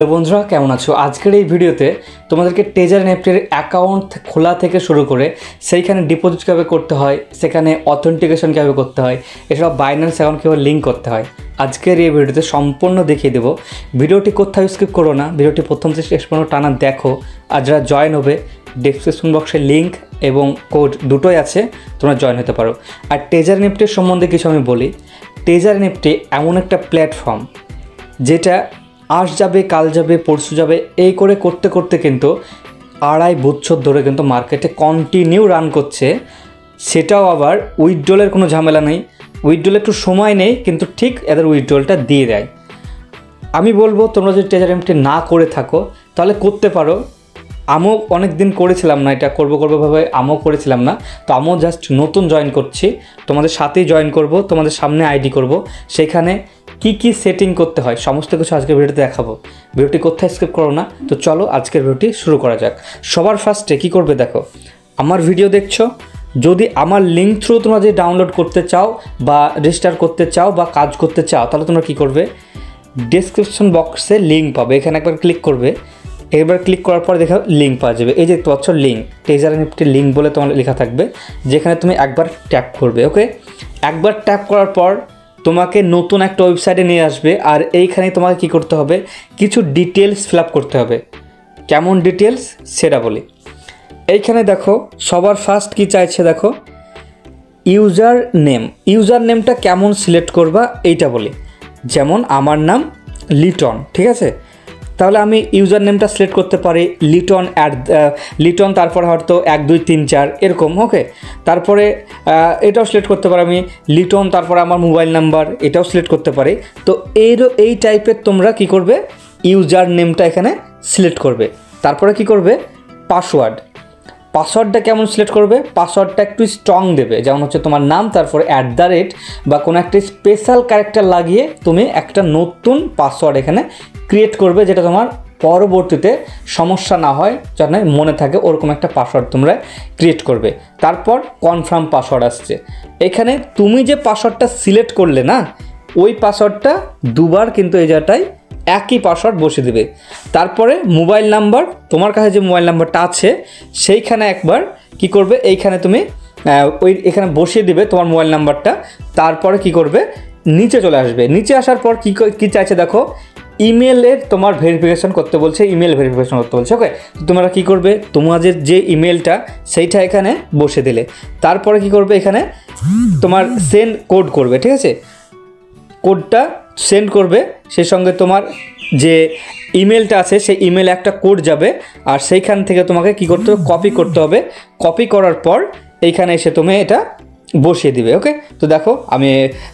বন্ধুরা কেমন আছো? আজকের এই ভিডিওতে তোমাদেরকে টেজার নেফটের অ্যাকাউন্ট খোলা থেকে শুরু করে সেইখানে ডিপোজিট কীভাবে করতে হয়, সেখানে অথেন্টিকেশন কীভাবে করতে হয়, এছাড়া বাইন্যান্স অ্যাকাউন্ট কীভাবে লিঙ্ক করতে হয় আজকের এই ভিডিওতে সম্পূর্ণ দেখিয়ে দেবো। ভিডিওটি কোথাও স্কিপ করো না, ভিডিওটি প্রথম থেকে শেষ পর্যন্ত টানা দেখো। আর যারা জয়েন হবে ডেসক্রিপশন বক্সে লিঙ্ক এবং কোড দুটোই আছে, তোমরা জয়েন হতে পারো। আর টেজার নেফটের সম্বন্ধে কিছু আমি বলি। টেজার নেফটে এমন একটা প্ল্যাটফর্ম যেটা আজ যাবে কাল যাবে পরশু যাবে এই করে করতে করতে কিন্তু 2.5 বছর ধরে কিন্তু মার্কেটে কন্টিনিউ রান করছে। সেটাও আবার উইথড্রলের কোনো ঝামেলা নেই, উইথড্রল একটু সময় নেই কিন্তু ঠিক এদের উইথড্রলটা দিয়ে দেয়। আমি বলবো তোমরা যদি টেজার নেফটে না করে থাকো তাহলে করতে পারো। আমিও অনেক দিন করেছিলাম না, এটা করবো ভাবে আমিও করেছিলাম না। তো আমিও জাস্ট নতুন জয়েন করছি, তোমাদের সাথেই জয়েন করব, তোমাদের সামনে আইডি করব। সেখানে কি সেটিং করতে হয় সমস্ত কিছু আজকের ভিডিওতে দেখাবো। ভিডিওটি কোথায় স্কিপ করো না। তো চলো আজকের ভিডিওটি শুরু করা যাক। সবার ফার্স্টে কি করবে দেখো, আমার ভিডিও দেখছো, যদি আমার লিঙ্ক থ্রু তোমরা যদি ডাউনলোড করতে চাও বা রেজিস্টার করতে চাও বা কাজ করতে চাও তাহলে তোমরা কি করবে, ডেসক্রিপশন বক্সে লিঙ্ক পাবে, এখানে একবার ক্লিক করবে। এবার ক্লিক করার পর দেখো লিঙ্ক পাওয়া যাবে। এই যে পাচ্ছ লিঙ্ক, টেজার নেফটের লিঙ্ক বলে তোমার লেখা থাকবে, যেখানে তুমি একবার ট্যাপ করবে। ওকে, একবার ট্যাপ করার পর তোমাকে নতুন একটা ওয়েবসাইটে নিয়ে আসবে। আর এইখানে তোমাকে কি করতে হবে, কিছু ডিটেলস ফিল আপ করতে হবে। কেমন ডিটেলস সেটা বলি। এইখানে দেখো সবার ফার্স্ট কি চাইছে দেখো, ইউজার নেম। ইউজার নেমটা কেমন সিলেক্ট করবা এইটা বলি। যেমন আমার নাম লিটন, ঠিক আছে, তাহলে আমি ইউজার নেমটা সিলেক্ট করতে পারি লিটন তারপরে হয়তো 1 2 3 4 এরকম। ওকে, তারপরে এটাও সিলেক্ট করতে পারি আমি লিটন তারপরে আমার মোবাইল নাম্বার, এটাও সিলেক্ট করতে পারি। তো এই টাইপের তোমরা কি করবে, ইউজার নেমটা এখানে সিলেক্ট করবে। তারপরে কি করবে, পাসওয়ার্ডটা কেমন সিলেক্ট করবে, পাসওয়ার্ডটা একটু স্ট্রং দেবে, যেমন হচ্ছে তোমার নাম তারপরে @ বা কোনো একটা স্পেশাল ক্যারেক্টার লাগিয়ে তুমি একটা নতুন পাসওয়ার্ড এখানে ক্রিয়েট করবে, যেটা তোমার পরবর্তীতে সমস্যা না হয়, যেন মনে থাকে ওরকম একটা পাসওয়ার্ড তোমরা ক্রিয়েট করবে। তারপর কনফার্ম পাসওয়ার্ড আসছে। এখানে তুমি যে পাসওয়ার্ডটা সিলেক্ট করলে না, ওই পাসওয়ার্ডটা দুবার কিন্তু এই জায়গাটায় একই পাসওয়ার্ড বসিয়ে দেবে। তারপরে মোবাইল নাম্বার, তোমার কাছে যে মোবাইল নাম্বারটা আছে সেইখানে একবার কি করবে, এইখানে তুমি এখানে বসিয়ে দিবে তোমার মোবাইল নাম্বারটা। তারপরে কি করবে, নিচে চলে আসবে। নিচে আসার পর কি চাইছে দেখো, ইমেলের তোমার ভেরিফিকেশন করতে বলছে, ইমেল ভেরিফিকেশন করতে বলছে। ওকে, তোমরা কি করবে, তোমাদের যে ইমেলটা সেইটা এখানে বসে দিলে। তারপরে কি করবে, এখানে তোমার সেন্ড কোড করবে, ঠিক আছে, কোডটা সেন্ড করবে। সেই সঙ্গে তোমার যে ইমেলটা আছে সেই ইমেলে একটা কোড যাবে, আর সেইখান থেকে তোমাকে কি করতে হবে, কপি করতে হবে। কপি করার পর এইখানে এসে তুমি এটা বসিয়ে দিবে। ওকে, তো দেখো আমি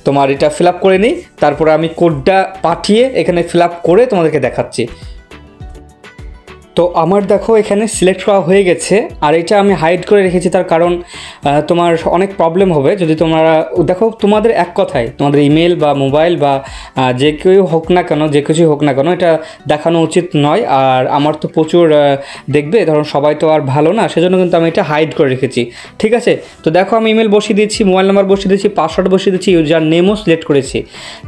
তোমার এটা ফিল আপ করে নিই, তারপরে আমি কোডটা পাঠিয়ে এখানে ফিল আপ করে তোমাদেরকে দেখাচ্ছি। তো আমার দেখো এখানে সিলেক্ট করা হয়ে গেছে। আর এটা আমি হাইড করে রেখেছি, তার কারণ তোমার অনেক প্রবলেম হবে যদি তোমরা দেখো, তোমাদের এক কথায় তোমাদের ইমেল বা মোবাইল বা যে কেউ হোক না কেন, যে কিছুই হোক না কেন, এটা দেখানো উচিত নয়। আর আমার তো প্রচুর দেখবে, ধরুন সবাই তো আর ভালো না, সেজন্য কিন্তু আমি এটা হাইড করে রেখেছি, ঠিক আছে। তো দেখো আমি ইমেল বসিয়ে দিচ্ছি, মোবাইল নাম্বার বসিয়ে দিচ্ছি, পাসওয়ার্ড বসিয়ে দিচ্ছি, ইউজার নেমও সিলেক্ট করেছি।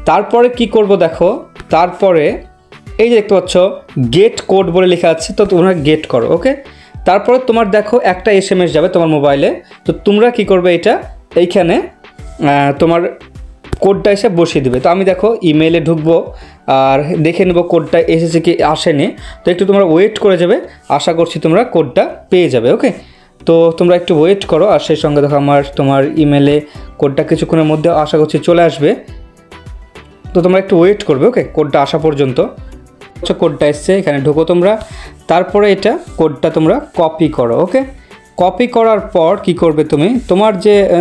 তারপরে কি করব দেখো, তারপরে এই যে দেখতে পাচ্ছ গেট কোড বলে লেখা আছে, তো তোমরা গেট করো। ওকে, তারপরে তোমার দেখো একটা SMS যাবে তোমার মোবাইলে। তো তোমরা কি করবে, এটা এইখানে তোমার কোডটা এসে বসিয়ে দেবে। তো আমি দেখো ইমেলে ঢুকবো আর দেখে নেবো কোডটা এসেছে কি আসেনি। তো একটু তোমরা ওয়েট করে যাবে, আশা করছি তোমরা কোডটা পেয়ে যাবে। ওকে, তো তোমরা একটু ওয়েট করো। আর সেই সঙ্গে দেখো তোমার ইমেলে কোডটা কিছুক্ষণের মধ্যে আশা করছি চলে আসবে। তো তোমরা একটু ওয়েট করবে, ওকে, কোডটা আসা পর্যন্ত। কোডটা এসছে, এখানে ঢুকো তোমরা। তারপরে এটা কোডটা তোমরা কপি করো। ওকে, কপি করার পর কি করবে,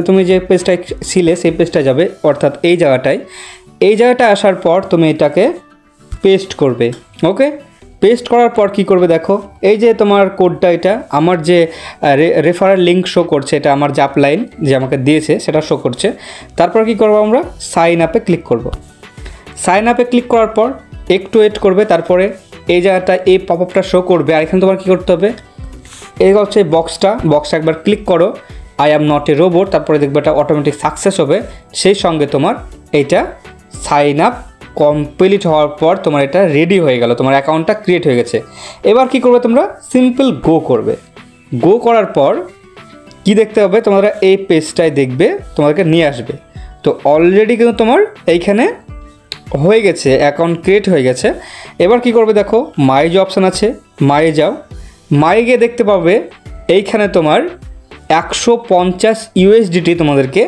তুমি যে পেজটায় ছিলে সেই পেজটা যাবে, অর্থাৎ এই জায়গাটায় আসার পর তুমি এটাকে পেস্ট করবে। ওকে, পেস্ট করার পর কি করবে দেখো, এই যে তোমার কোডটা, এটা আমার যে রেফারেল লিঙ্ক শো করছে, এটা আমার যে আপলাইন যে আমাকে দিয়েছে সেটা শো করছে। তারপর কি করবো, আমরা সাইন আপে ক্লিক করব। সাইন আপে ক্লিক করার পর একটু ওয়েট করবে। তারপরে এই জায়গাটা এই পপআপটা শো করবে। আর এখানে তোমার কী করতে হবে, এই হচ্ছে বক্সটা একবার ক্লিক করো, I am not a robot. তারপরে দেখবে এটা অটোমেটিক সাকসেস হবে। সেই সঙ্গে তোমার এইটা সাইন আপ কমপ্লিট হওয়ার পর তোমার এটা রেডি হয়ে গেল, তোমার অ্যাকাউন্টটা ক্রিয়েট হয়ে গেছে। এবার কি করবে তোমরা, সিম্পল গো করবে। গো করার পর কি দেখতে হবে, তোমরা এই পেজটায় দেখবে তোমাদেরকে নিয়ে আসবে। তো অলরেডি কিন্তু তোমার এইখানে হয়ে গেছে, অ্যাকাউন্ট ক্রিয়েট হয়ে গেছে। এবার কি করবে দেখো, মাই যে অপশান আছে, মায়ে যাও। মায়ে গিয়ে দেখতে পাবে এইখানে তোমার 150 USDT তোমাদেরকে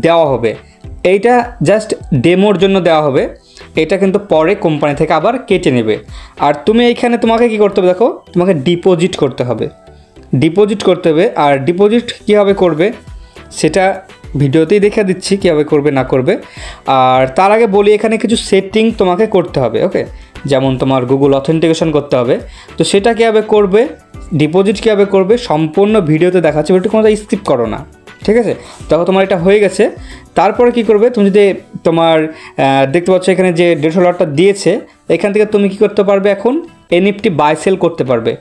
দেওয়া হবে। এইটা জাস্ট ডেমোর জন্য দেওয়া হবে, এটা কিন্তু পরে কোম্পানি থেকে আবার কেটে নেবে। আর তুমি এইখানে তোমাকে কি করতে হবে দেখো, তোমাকে ডিপোজিট করতে হবে, ডিপোজিট করতে হবে। আর ডিপোজিট কীভাবে করবে সেটা ভিডিওতেই দেখে দিচ্ছি কীভাবে করবে না করবে। আর তার আগে বলি, এখানে কিছু সেটিং তোমাকে করতে হবে, ওকে। যেমন তোমার গুগল অথেন্টিকেশন করতে হবে, তো সেটা কীভাবে করবে, ডিপোজিট কীভাবে করবে সম্পূর্ণ ভিডিওতে দেখাচ্ছি, ওটা কোনো স্কিপ করো না, ঠিক আছে। দেখো তোমার এটা হয়ে গেছে। তারপরে কি করবে, তুমি যদি তোমার দেখতে পাচ্ছ এখানে যে $150 দিয়েছে, এখান থেকে তুমি কি করতে পারবে, এখন NFT বাই সেল করতে পারবে।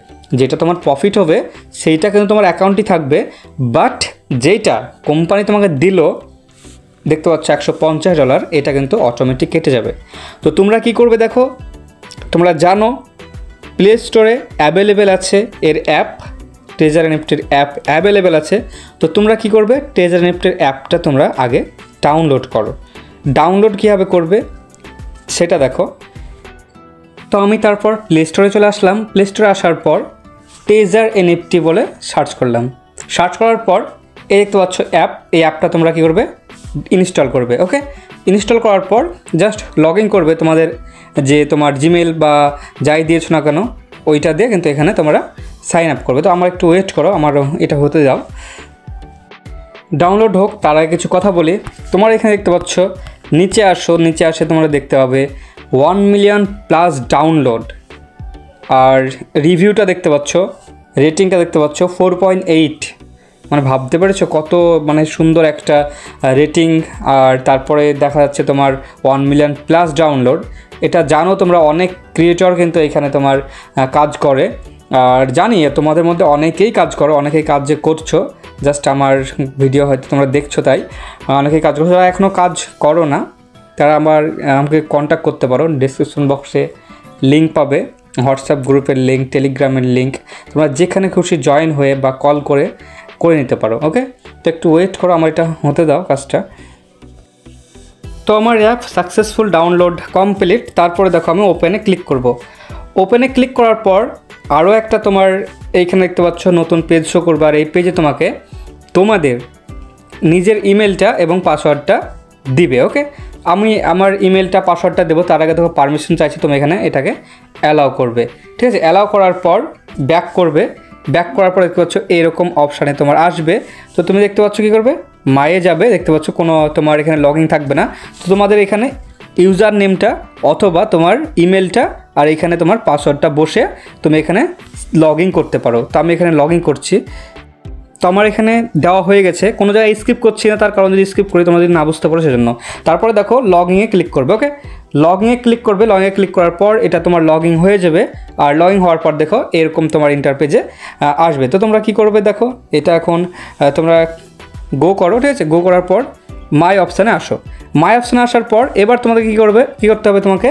যেটা তোমার প্রফিট হবে সেইটা কিন্তু তোমার অ্যাকাউন্টই থাকবে, বাট যেইটা কোম্পানি তোমাকে দিল দেখতে পাচ্ছ $150, এটা কিন্তু অটোমেটিক কেটে যাবে। তো তোমরা কি করবে দেখো, তোমরা জানো প্লে স্টোরে অ্যাভেলেবেল আছে এর অ্যাপ, ট্রেজার এনএফটির অ্যাপ অ্যাভেলেবেল আছে। তো তোমরা কি করবে, ট্রেজার এনএফটির অ্যাপটা তোমরা আগে ডাউনলোড করো। ডাউনলোড কীভাবে করবে সেটা দেখো। তো আমি তারপর প্লে স্টোরে চলে আসলাম। প্লে স্টোরে আসার পর ট্রেজার এনএফটি বলে সার্চ করলাম। সার্চ করার পর এই দেখতে পাচ্ছ অ্যাপ, এই অ্যাপটা তোমরা কী করবে, ইনস্টল করবে, ওকে। ইনস্টল করার পর জাস্ট লগ ইন করবে, তোমাদের যে তোমার জিমেল বা যাই দিয়েছো না কেন ওইটা দিয়ে কিন্তু এখানে তোমরা সাইন আপ করবে। তো আমার একটু ওয়েট করো, আমার এটা হতে দাও, ডাউনলোড হোক। তার আগে কিছু কথা বলি। তোমার এখানে দেখতে পাচ্ছ নিচে আসো, নিচে আসে তোমরা দেখতে পাবে 1 মিলিয়ন প্লাস ডাউনলোড। আর রিভিউটা দেখতে পাচ্ছ, রেটিংটা দেখতে পাচ্ছ 4.8, মানে ভাবতে পেরেছো কত মানে সুন্দর একটা রেটিং। আর তারপরে দেখা যাচ্ছে তোমার 1 মিলিয়ন প্লাস ডাউনলোড। এটা জানো তোমরা, অনেক ক্রিয়েটর কিন্তু এখানে তোমার কাজ করে। আর জানি তোমাদের মধ্যে অনেকেই কাজ করো, অনেকেই কাজ যে করছো, জাস্ট আমার ভিডিও হয়তো তোমরা দেখছো তাই। অনেকেই কাজ করছো, যারা এখনও কাজ করো না তারা আমাকে কন্ট্যাক্ট করতে পারো। ডিসক্রিপশন বক্সে লিঙ্ক পাবে, হোয়াটসঅ্যাপ গ্রুপের লিঙ্ক, টেলিগ্রামের লিঙ্ক, তোমরা যেখানে খুশি জয়েন হয়ে বা কল করে নিতে পারো, ওকে। তো একটু ওয়েট করো, আমার এটা হতে দাও কাজটা। তো আমার অ্যাপ সাকসেসফুল ডাউনলোড কমপ্লিট। তারপরে দেখো আমি ওপেনে ক্লিক করব। ওপেনে ক্লিক করার পর আরও একটা তোমার এইখানে দেখতে পাচ্ছ নতুন পেজ শো করবে। আর এই পেজে তোমাকে তোমাদের নিজের ইমেলটা এবং পাসওয়ার্ডটা দিবে, ওকে। আমি আমার ইমেলটা পাসওয়ার্ডটা দেবো, তার আগে দেখো পারমিশন চাইছি, তুমি এখানে এটাকে অ্যালাউ করবে, ঠিক আছে। অ্যালাউ করার পর ব্যাক করবে। ব্যাক করার পর দেখতে পাচ্ছ এরকম অপশানে তোমার আসবে। তো তুমি দেখতে পাচ্ছ কী করবে, মায়ে যাবে, দেখতে পাচ্ছ কোনো তোমার এখানে লগ ইন থাকবে না। তো তোমাদের এখানে ইউজার নেমটা অথবা তোমার ইমেলটা আর এখানে তোমার পাসওয়ার্ডটা বসে তুমি এখানে লগ ইন করতে পারো। তো আমি এখানে লগ ইন করছি। তো আমার এখানে দেওয়া হয়ে গেছে, কোনো জায়গায় স্কিপ করছি না, তার কারণ যদি স্কিপ করি তোমরা যদি না বুঝতে পারো সেজন্য। তারপরে দেখো লগ ইনে ক্লিক করবে, ওকে। লগ ইনে ক্লিক করবে, লগ ইনে ক্লিক করার পর এটা তোমার লগ ইন হয়ে যাবে। আর লগ ইন হওয়ার পর দেখো এরকম তোমার ইন্টারপেজে আসবে। তো তোমরা কি করবে দেখো, এটা এখন তোমরা গো করো, ঠিক আছে। গো করার পর মাই অপশানে আসো। মাই অপশানে আসার পর এবার তোমাদের কী করতে হবে, তোমাকে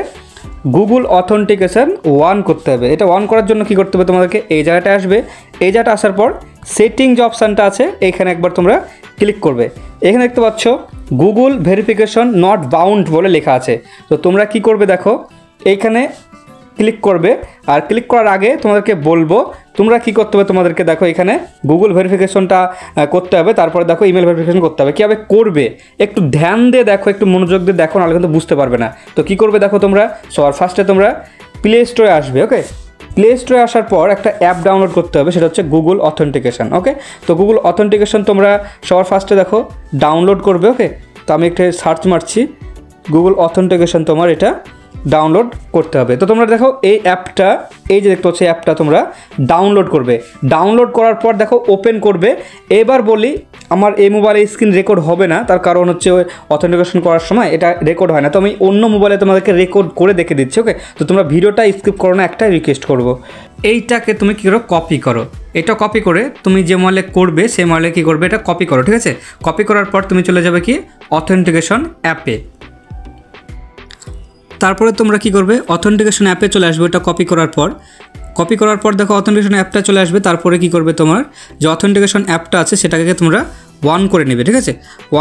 গুগল অথেন্টিকেশন 1 করতে হবে। এটা 1 করার জন্য কী করতে হবে, তোমাদেরকে এই জায়গাটা আসবে। এই জায়গাটা আসার পর সেটিং যে অপশানটা আছে এখানে একবার তোমরা ক্লিক করবে। এখানে দেখতে পাচ্ছ গুগল ভেরিফিকেশন নট বাউন্ড বলে লেখা আছে। তো তোমরা কি করবে দেখো, এইখানে ক্লিক করবে। আর ক্লিক করার আগে তোমাদেরকে বলবো তোমরা কী করতে হবে, তোমাদেরকে দেখো এখানে গুগল ভেরিফিকেশনটা করতে হবে, তারপরে দেখো ইমেল ভেরিফিকেশন করতে হবে। কীভাবে করবে একটু ধ্যান দিয়ে দেখো, একটু মনোযোগ দিয়ে দেখো, নাহলে কিন্তু বুঝতে পারবে না। তো কী করবে দেখো, তোমরা সবার ফার্স্টে তোমরা প্লে স্টোরে আসবে, ওকে। প্লে স্টোরে আসার পর একটা অ্যাপ ডাউনলোড করতে হবে, সেটা হচ্ছে গুগল অথেন্টিকেশন, ওকে। তো গুগল অথেন্টিকেশন তোমরা সবার ফার্স্টে দেখো ডাউনলোড করবে, ওকে। তো আমি একটা সার্চ মারছি, গুগল অথেন্টিকেশন তোমার এটা ডাউনলোড করতে হবে। তো তোমরা দেখো এই অ্যাপটা, এই যে দেখতে পাচ্ছ অ্যাপটা তোমরা ডাউনলোড করবে। ডাউনলোড করার পর দেখো ওপেন করবে। এবার বলি আমার এই মোবাইলে স্ক্রিন রেকর্ড হবে না, তার কারণ হচ্ছে ওই অথেন্টিকেশন করার সময় এটা রেকর্ড হয় না। তো আমি অন্য মোবাইলে তোমাদেরকে রেকর্ড করে দেখে দিচ্ছি, ওকে। তো তোমরা ভিডিওটা স্কিপ করো না, একটা রিকোয়েস্ট করবো, এইটাকে তুমি কী করো, কপি করো। এটা কপি করে তুমি যে মোবাইলে করবে সেই মোবাইলে কী করবে, এটা কপি করো, ঠিক আছে। কপি করার পর তুমি চলে যাবে কি অথেন্টিকেশন অ্যাপে। তারপরে তোমরা কি করবে, অথেন্টিকেশন অ্যাপে চলে আসবে। ওটা কপি করার পর দেখো অথেন্টিকেশন অ্যাপটা চলে আসবে। তারপরে কি করবে, তোমার যে অথেন্টিকেশন অ্যাপটা আছে সেটাকে তোমরা অন করে নেবে, ঠিক আছে।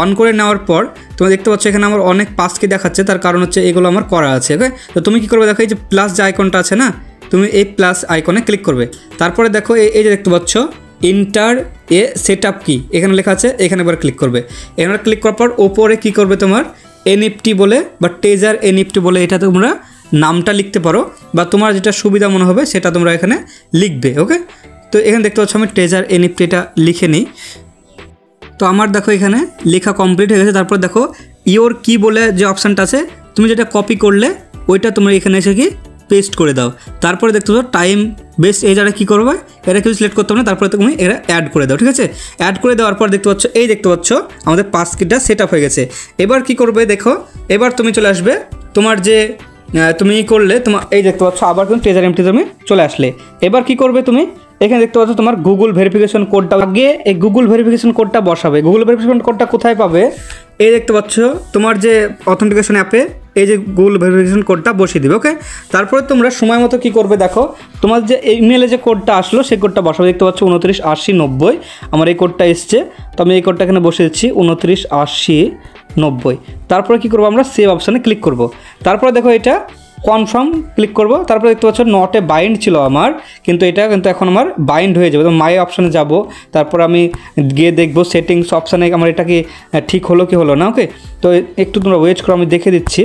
অন করে নেওয়ার পর তোমরা দেখতে পাচ্ছ এখানে আমার অনেক পাসকি দেখাচ্ছে, তার কারণ হচ্ছে এগুলো আমার করা আছে, ওকে। তো তুমি কি করবে, দেখো এই যে প্লাস যে আইকনটা আছে না, তুমি এই প্লাস আইকনে ক্লিক করবে। তারপরে দেখো এই যে দেখতে পাচ্ছ ইন্টার এ সেট আপ কি এখানে লেখা আছে, এখানে একবার ক্লিক করবে। এখানে ক্লিক করার পর ওপরে কি করবে, তোমার এনএফটি বলে বা টেজার এনএফটি বলে এটা তোমরা নামটা লিখতে পারো, বা তোমার যেটা সুবিধা মনে হবে সেটা তোমরা এখানে লিখবে, ওকে। তো এখানে দেখতে পাচ্ছ আমি টেজার এনএফটি এটা লিখে নিই। তো আমার দেখো এখানে লেখা কমপ্লিট হয়ে গেছে। তারপর দেখো ইওর কি বলে যে অপশানটা আছে, তুমি যেটা কপি করলে ওইটা তোমরা এখানে এসে কি পেস্ট করে দাও। তারপরে দেখতে পাচ্ছ টাইম বেস এই জায়গায় কী করবে, এটা কিছু সিলেক্ট করতে হবে না, তারপরে তুমি এটা অ্যাড করে দাও, ঠিক আছে। অ্যাড করে দেওয়ার পর দেখতে পাচ্ছ আমাদের পাসকিটা সেট আপ হয়ে গেছে। এবার কি করবে দেখো, এবার তুমি চলে আসবে তোমার যে তুমি করলে তোমার এই দেখতে পাচ্ছ আবার কিন্তু ট্রেজার এমটি তুমি চলে আসলে। এবার কি করবে, তুমি এখানে দেখতে পাচ্ছ তোমার গুগল ভেরিফিকেশন কোডটা, আগে এই গুগল ভেরিফিকেশন কোডটা বসাবে। গুগল ভেরিফিকেশন কোডটা কোথায় পাবে, এই দেখতে পাচ্ছ তোমার যে অথেন্টিকেশন অ্যাপে এই যে গুগল ভেরিফিকেশন কোডটা বসিয়ে দিবে, ওকে। তারপরে তোমরা সময় মতো কী করবে, দেখো তোমার যে ইমেলে যে কোডটা আসলো সেই কোডটা বসাবে। দেখতে পাচ্ছ 298090 আমার এই কোডটা এসছে, তো আমি এই কোডটা এখানে বসে দিচ্ছি 298090। তারপরে কী করবো, আমরা সেভ অপশানে ক্লিক করব। তারপরে দেখো এটা কনফার্ম ক্লিক করব। তারপরে দেখতে পাচ্ছ নট এ বাইন্ড ছিল আমার, কিন্তু এটা কিন্তু এখন আমার বাইন্ড হয়ে যাবে। তো মাই অপশানে যাব, তারপর আমি গিয়ে দেখবো সেটিংস অপশানে আমার এটা কি ঠিক হলো কি হলো না, ওকে। তো একটু তোমরা ওয়েট করো, আমি দেখে দিচ্ছি।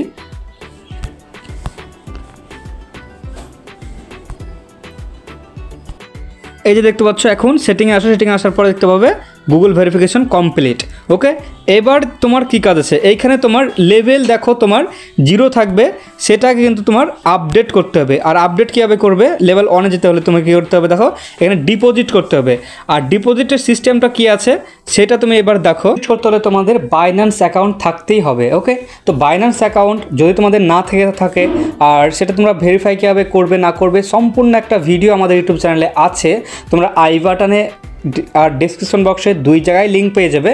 এই যে দেখতে পাচ্ছ এখন সেটিংয়ে আসো, সেটিংয়ে আসার পরে দেখতে পাবে গুগল ভেরিফিকেশন কমপ্লিট, ওকে। এবার তোমার কী কাজ আছে, এইখানে তোমার লেভেল দেখো তোমার 0 থাকবে, সেটাকে কিন্তু তোমার আপডেট করতে হবে। আর আপডেট কীভাবে করবে, লেভেল 1-এ যেতে হলে তোমাকে কী করতে হবে, দেখো এখানে ডিপোজিট করতে হবে। আর ডিপোজিটের সিস্টেমটা কী আছে সেটা তুমি এবার দেখো। করতে হলে তোমাদের বাইন্যান্স অ্যাকাউন্ট থাকতেই হবে, ওকে। তো বাইন্যান্স অ্যাকাউন্ট যদি তোমাদের না থাকে আর সেটা তোমরা ভেরিফাই কীভাবে করবে না করবে সম্পূর্ণ একটা ভিডিও আমাদের ইউটিউব চ্যানেলে আছে, তোমরা আই বাটনে আর ডেসক্রিপশন বক্সে 2 জায়গায় লিঙ্ক পেয়ে যাবে,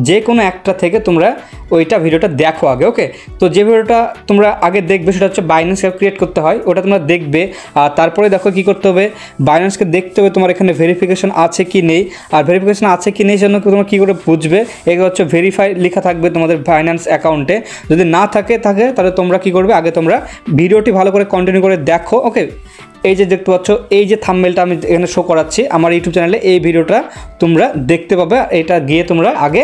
যে কোনো একটা থেকে তোমরা ওইটা ভিডিওটা দেখো আগে, ওকে। তো যে ভিডিওটা তোমরা আগে দেখবে সেটা হচ্ছে বাইন্যান্স অ্যাপ ক্রিয়েট করতে হয়, ওটা তোমরা দেখবে। আর তারপরে দেখো কী করতে হবে, বাইন্যান্সকে দেখতে হবে তোমার এখানে ভেরিফিকেশন আছে কি নেই। আর ভেরিফিকেশন আছে কি নেই জন্য তোমরা কী করে বুঝবে, এগুলো হচ্ছে ভেরিফাই লেখা থাকবে তোমাদের বাইন্যান্স অ্যাকাউন্টে। যদি না থাকে তাহলে তোমরা কী করবে, আগে তোমরা ভিডিওটি ভালো করে কন্টিনিউ করে দেখো, ওকে। এই যে দেখতে পাচ্ছ এই যে থাম্বনেলটা আমি এখানে শো করাচ্ছি আমার ইউটিউব চ্যানেলে, এই ভিডিওটা তোমরা দেখতে পাবে। এটা গিয়ে তোমরা আগে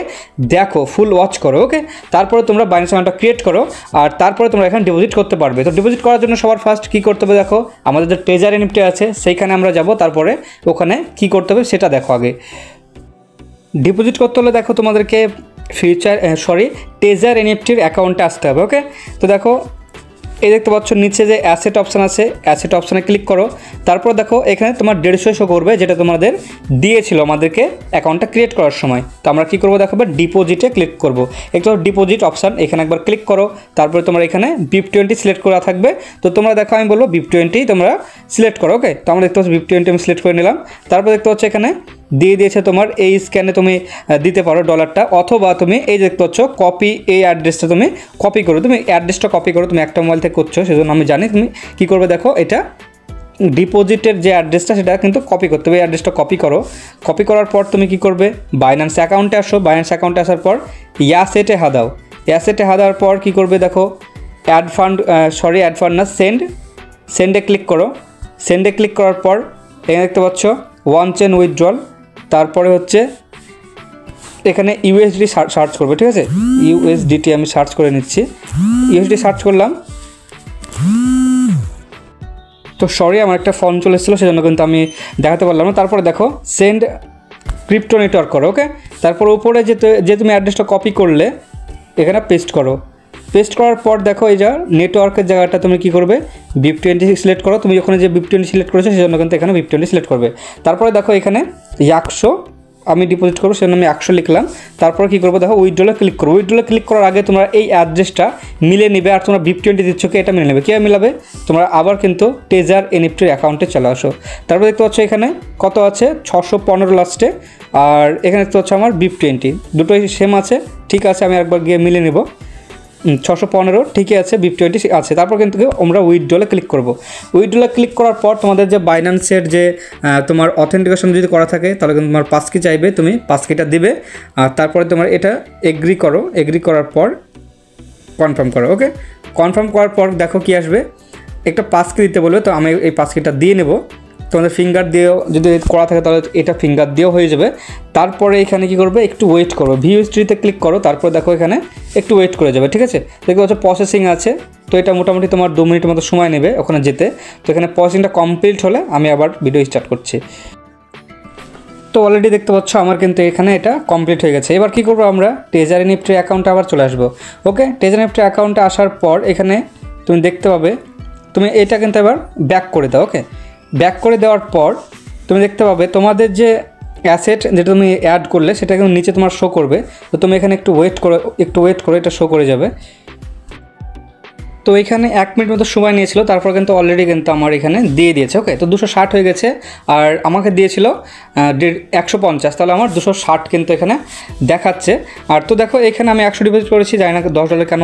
দেখো, ফুল ওয়াচ করো, ওকে। তারপরে তোমরা বাইন্যান্স অ্যাকাউন্টটা ক্রিয়েট করো, আর তারপরে তোমরা এখানে ডিপোজিট করতে পারবে। তো ডিপোজিট করার জন্য সবার ফার্স্ট কী করতে হবে, দেখো আমাদের যে ট্রেজার এনএফটি আছে সেইখানে আমরা যাব, তারপরে ওখানে কী করতে হবে সেটা দেখো আগে। ডিপোজিট করতে হলে দেখো তোমাদেরকে ট্রেজার এনএফটির অ্যাকাউন্টে আসতে হবে, ওকে। তো দেখো এই দেখতে পাচ্ছ নিচে যে অ্যাসেট অপশান আছে, অ্যাসেট অপশানে ক্লিক করো। তারপর দেখো এখানে তোমার 150 শো করবে, যেটা তোমাদের দিয়েছিল আমাদেরকে অ্যাকাউন্টটা ক্রিয়েট করার সময়। তো আমরা কী করবো, দেখো ডিপোজিটে ক্লিক করবো। একটু ডিপোজিট অপশান এখানে একবার ক্লিক করো। তারপরে তোমার এখানে BIP20 সিলেক্ট করা থাকবে। তো তোমরা দেখো আমি বলবো BIP20 তোমরা সিলেক্ট করো, ওকে। তো আমরা দেখতে পাচ্ছি BIP20 আমি সিলেক্ট করে নিলাম। তারপর দেখতে পাচ্ছ এখানে দিয়ে দিয়েছে তোমার এই স্ক্যানে তুমি দিতে পারো ডলারটা, অথবা তুমি এই দেখতে পাচ্ছ কপি, এই অ্যাড্রেসটা তুমি কপি করো। তুমি অ্যাড্রেসটা কপি করো, তুমি একটা মোবাইল থেকে করছো সেজন্য আমি জানি। তুমি কী করবে, দেখো এটা ডিপোজিটের যে অ্যাড্রেসটা সেটা কিন্তু কপি করতে হবে। এই অ্যাড্রেসটা কপি করো। কপি করার পর তুমি কী করবে, বাইন্যান্স অ্যাকাউন্টে আসো। বাইন্যান্স অ্যাকাউন্টে আসার পর অ্যাসেটে হাদাও। অ্যাসেটে হাদার পর কী করবে, দেখো অ্যাড ফান্ড না, সেন্ডে ক্লিক করো। সেন্ডে ক্লিক করার পর এখানে দেখতে পাচ্ছ ওয়ান চেন উইথড্রল। তারপরে হচ্ছে এখানে ইউএসডি সার্চ করবে, ঠিক আছে। ইউএসডিটি আমি সার্চ করে নিচ্ছি। ইউএসডি সার্চ করলাম। তো আমার একটা ফর্ম চলে এসেছিলো সেজন্য কিন্তু আমি দেখাতে পারলাম না। তারপরে দেখো সেন্ড ক্রিপ্টো নেটওয়ার্ক করো, ওকে। তারপর উপরে যে তুমি অ্যাড্রেসটা কপি করলে এখানে পেস্ট করো। পেস্ট করার পর দেখো এই যা নেটওয়ার্কের জায়গাটা তুমি কী করবে, BIP20 সিলেক্ট করো। তুমি যখন যে BIP20 সিলেক্ট করেছো সেজন্য কিন্তু এখানে BIP20 সিলেক্ট করবে। তারপরে দেখো এখানে 100 আমি ডিপোজিট করবো সেজন্য আমি 100 লিখলাম। তারপর কী করবো, দেখো উইথড্রলে ক্লিক করো। উইথড্রলে ক্লিক করার আগে তোমরা এই অ্যাড্রেসটা মিলে নেবে, আর তোমরা BIP20 দিচ্ছ কি এটা মিলে নেবে। কীভাবে মিলাবে, তোমরা আবার কিন্তু ট্রেজার এনএফটির অ্যাকাউন্টে চলে আসো। তারপর দেখতে পাচ্ছ এখানে কত আছে, 615 লাস্টে। আর এখানে দেখতে পাচ্ছ আমার BIP20 দুটোই সেম আছে, ঠিক আছে। আমি একবার গিয়ে মিলে নেব। 615 ঠিকই আছে, BIP20 আছে। তারপর কিন্তু আমরা উইথড্রলে ক্লিক করব। উইথড্রলে ক্লিক করার পর তোমাদের যে বাইন্যান্সের যে তোমার অথেন্টিকেশন যদি করা থাকে তাহলে কিন্তু তোমার পাসকি চাইবে, তুমি পাসকিটা দিবে। আর তারপরে তোমার এটা এগ্রি করো, এগ্রি করার পর কনফার্ম করো। ওকে, কনফার্ম করার পর দেখো কি আসবে, একটা পাসকি দিতে বলবে। তো আমি এই পাসকিটা দিয়ে নেব। তোমাদের ফিঙ্গার দিয়েও যদি করা থাকে তাহলে এটা ফিঙ্গার দিয়েও হয়ে যাবে। তারপরে এখানে কি করবে, একটু ওয়েট করো, ভিউ হিস্ট্রিতে ক্লিক করো। তারপর দেখো এখানে একটু ওয়েট করে যাবে, ঠিক আছে। দেখতে পাচ্ছ প্রসেসিং আছে, তো এটা মোটামুটি তোমার 2 মিনিটের মতো সময় নেবে ওখানে যেতে। তো এখানে প্রসেসিংটা কমপ্লিট হলে আমি আবার ভিডিও স্টার্ট করছি। তো অলরেডি দেখতে পাচ্ছ আমার কিন্তু এখানে এটা কমপ্লিট হয়ে গেছে। এবার কি করবো, আমরা ট্রেজারি নিফটি অ্যাকাউন্টে আবার চলে আসবো। ওকে, ট্রেজারি নিফটি অ্যাকাউন্টে আসার পর এখানে তুমি দেখতে পাবে, তুমি এটা কিন্তু এবার ব্যাক করে দাও। ওকে, ব্যাক করে দেওয়ার পর তুমি দেখতে পাবে তোমাদের যে অ্যাসেট যেটা তুমি অ্যাড করলে সেটা কিন্তু নিচে তোমার শো করবে। তো তুমি এখানে একটু ওয়েট করো, এটা শো করে যাবে। তো এখানে 1 মিনিট মতো সময় নিয়েছিল, তারপর কিন্তু অলরেডি কিন্তু আমার এখানে দিয়ে দিয়েছে। ওকে, তো 260 হয়ে গেছে, আর আমাকে দিয়েছিল 150, তাহলে আমার 260 কিন্তু এখানে দেখাচ্ছে। আর তো দেখো এখানে আমি 100 ডিপোজিট করেছি, জানি না $10 কেন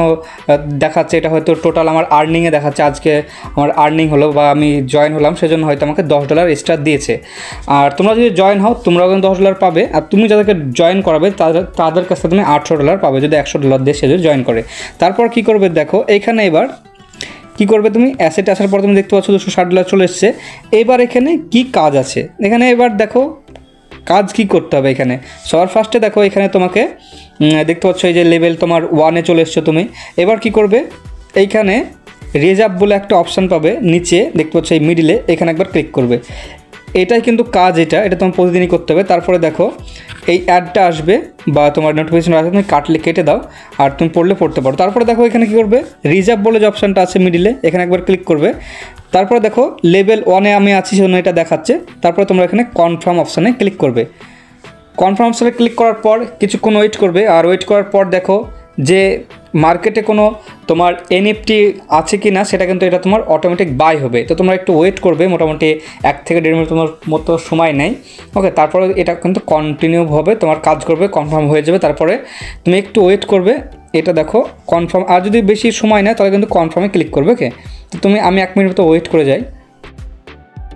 দেখাচ্ছে। এটা হয়তো টোটাল আমার আর্নিংয়ে দেখাচ্ছে, আজকে আমার আর্নিং হলো বা আমি জয়েন হলাম, সেজন্য হয়তো আমাকে $10 এক্সট্রা দিয়েছে। আর তোমরা যদি জয়েন হও তোমরাও কিন্তু $10 পাবে। আর তুমি যাদেরকে জয়েন করাবে তাদের কাছে তুমি $800 পাবে যদি $100 দিয়ে সে যদি জয়েন করে। তারপর কি করবে দেখো, এইখানে এবার কি করবে, তুমি অ্যাসেট আসার পর তুমি দেখতে পাচ্ছ $260 চলে এসছে। এবার এখানে কি কাজ আছে, এখানে এবার দেখো কাজ কি করতে হবে। এখানে সবার ফার্স্টে দেখো এখানে তোমাকে দেখতে পাচ্ছ এই যে লেভেল তোমার 1-এ চলে এসছো তুমি। এবার কি করবে, এইখানে রিজার্ভ বলে একটা অপশান পাবে নিচে, দেখতে পাচ্ছ এই মিডিলে, এখানে একবার ক্লিক করবে। এটাই কিন্তু কাজ, এটা তোমার প্রতিদিনই করতে হবে। তারপরে দেখো এই অ্যাডটা আসবে বা তোমার নোটিফিকেশন আসবে, তুমি কেটে দাও আর তুমি পড়তে পারো। তারপরে দেখো এখানে কি করবে, রিজার্ভ বলে যে অপশানটা আছে মিডিলে, এখানে একবার ক্লিক করবে। তারপরে দেখো লেভেল 1-এ আমি আছি সেজন্য এটা দেখাচ্ছে। তারপরে তোমরা এখানে কনফার্ম অপশানে ক্লিক করবে। কনফার্ম অপশানে ক্লিক করার পর কিছুক্ষণ ওয়েট করবে। আর ওয়েট করার পর দেখো যে মার্কেটে কোনো তোমার এনএফটি আছে কি না সেটা কিন্তু এটা তোমার অটোমেটিক বাই হবে। তো তোমরা একটু ওয়েট করবে, মোটামুটি 1 থেকে 1.5 মিনিট তোমার মতো সময় নেই। ওকে, তারপরে এটা কিন্তু কন্টিনিউ হবে, তোমার কাজ করবে, কনফার্ম হয়ে যাবে। তারপরে তুমি একটু ওয়েট করবে, এটা দেখো কনফার্ম। আর যদি বেশি সময় নেয় তাহলে কিন্তু কনফার্মে ক্লিক করবে। ওকে, তো আমি 1 মিনিট মতো ওয়েট করে যাই।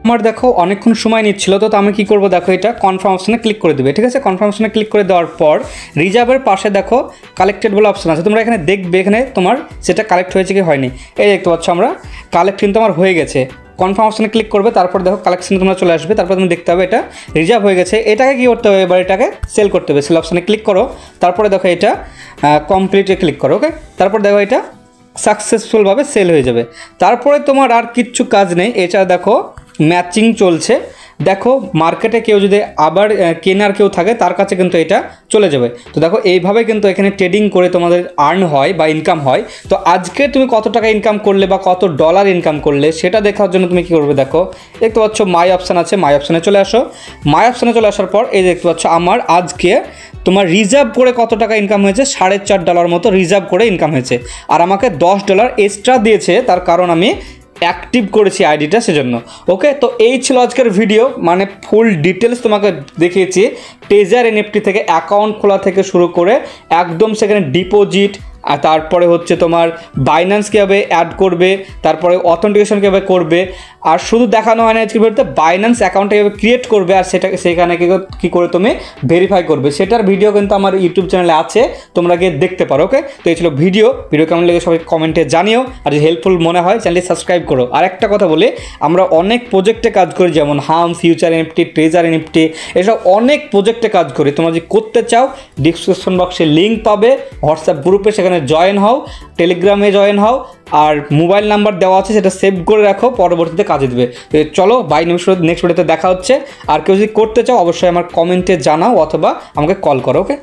আমার দেখো অনেকক্ষণ সময় নিচ্ছিল, তো আমি কী করবো দেখো, এটা কনফার্ম অপশানে ক্লিক করে দেবে, ঠিক আছে। কনফার্ম অপশানে ক্লিক করে দেওয়ার পর রিজার্ভের পাশে দেখো কালেক্টেড বলে অপশান আছে, তোমরা এখানে দেখবে এখানে তোমার সেটা কালেক্ট হয়েছে কি হয়নি। এই দেখতে পাচ্ছ আমরা কালেক্ট কিন্তু আমার হয়ে গেছে। কনফার্ম অপশানে ক্লিক করবে, তারপর দেখো কালেকশানে তোমরা চলে আসবে। তারপর তুমি দেখতে হবে এটা রিজার্ভ হয়ে গেছে। এটাকে কী করতে হবে, এবার এটাকে সেল করতে হবে। সেল অপশানে ক্লিক করো, তারপরে দেখো এটা কমপ্লিটে ক্লিক করো। ওকে, তারপর দেখো এটা সাকসেসফুলভাবে সেল হয়ে যাবে। তারপরে তোমার আর কিচ্ছু কাজ নেই। এটা দেখো ম্যাচিং চলছে, দেখো মার্কেটে কেউ যদি আবার কেনার কেউ থাকে তার কাছে কিন্তু এটা চলে যাবে। তো দেখো এইভাবে কিন্তু এখানে ট্রেডিং করে তোমাদের আর্ন হয় বা ইনকাম হয়। তো আজকে তুমি কত টাকা ইনকাম করলে বা কত ডলার ইনকাম করলে সেটা দেখার জন্য তুমি কী করবে, দেখো দেখতে পাচ্ছ মাই অপশান আছে, মাই অপশানে চলে আসো। মাই অপশানে চলে আসার পর এই দেখতে পাচ্ছ আমার আজকে তোমার রিজার্ভ করে কত টাকা ইনকাম হয়েছে, $4.5 মতো রিজার্ভ করে ইনকাম হয়েছে। আর আমাকে $10 এক্সট্রা দিয়েছে, তার কারণ আমি অ্যাক্টিভ করেছি আইডিটা, সেজন্য। ওকে, তো এই ছিল আজকের ভিডিও, মানে ফুল ডিটেলস তোমাকে দেখিয়েছি ট্রেজার এনএফটি থেকে অ্যাকাউন্ট খোলা থেকে শুরু করে একদম সেখানে ডিপোজিট, আর তারপরে হচ্ছে তোমার বাইন্যান্স কীভাবে অ্যাড করবে, তারপরে অথেন্টিকেশন কীভাবে করবে। আর শুধু দেখানো হয় না আজকের ভিডিওতে, বাইন্যান্স অ্যাকাউন্টটা কীভাবে ক্রিয়েট করবে আর সেখানে কী করে তুমি ভেরিফাই করবে সেটার ভিডিও কিন্তু আমার ইউটিউব চ্যানেলে আছে, তোমরা গিয়ে দেখতে পারো। ওকে, তো এই ছিল ভিডিও কেমন লেগে সবাই কমেন্টে জানিও, আর যদি হেল্পফুল মনে হয় চ্যানেলটি সাবস্ক্রাইব করো। আর একটা কথা বলি, আমরা অনেক প্রজেক্টে কাজ করি, যেমন হাম, ফিউচার এনএফটি, ট্রেজার এনএফটি, এসব অনেক প্রজেক্টে কাজ করি। তোমরা যদি করতে চাও ডিসক্রিপশন বক্সে লিঙ্ক পাবে, হোয়াটসঅ্যাপ গ্রুপে সেখানে জয়েন হও, টেলিগ্রামে জয়েন হও, আর মোবাইল নাম্বার দেওয়া আছে সেটা সেভ করে রাখো, পরবর্তীতে কাজে দেবে। চলো বাই, নেক্সট ভিডিওতে দেখা হচ্ছে। আর কেউ যদি করতে চাও অবশ্যই আমার কমেন্টে জানাও অথবা আমাকে কল করো। ওকে।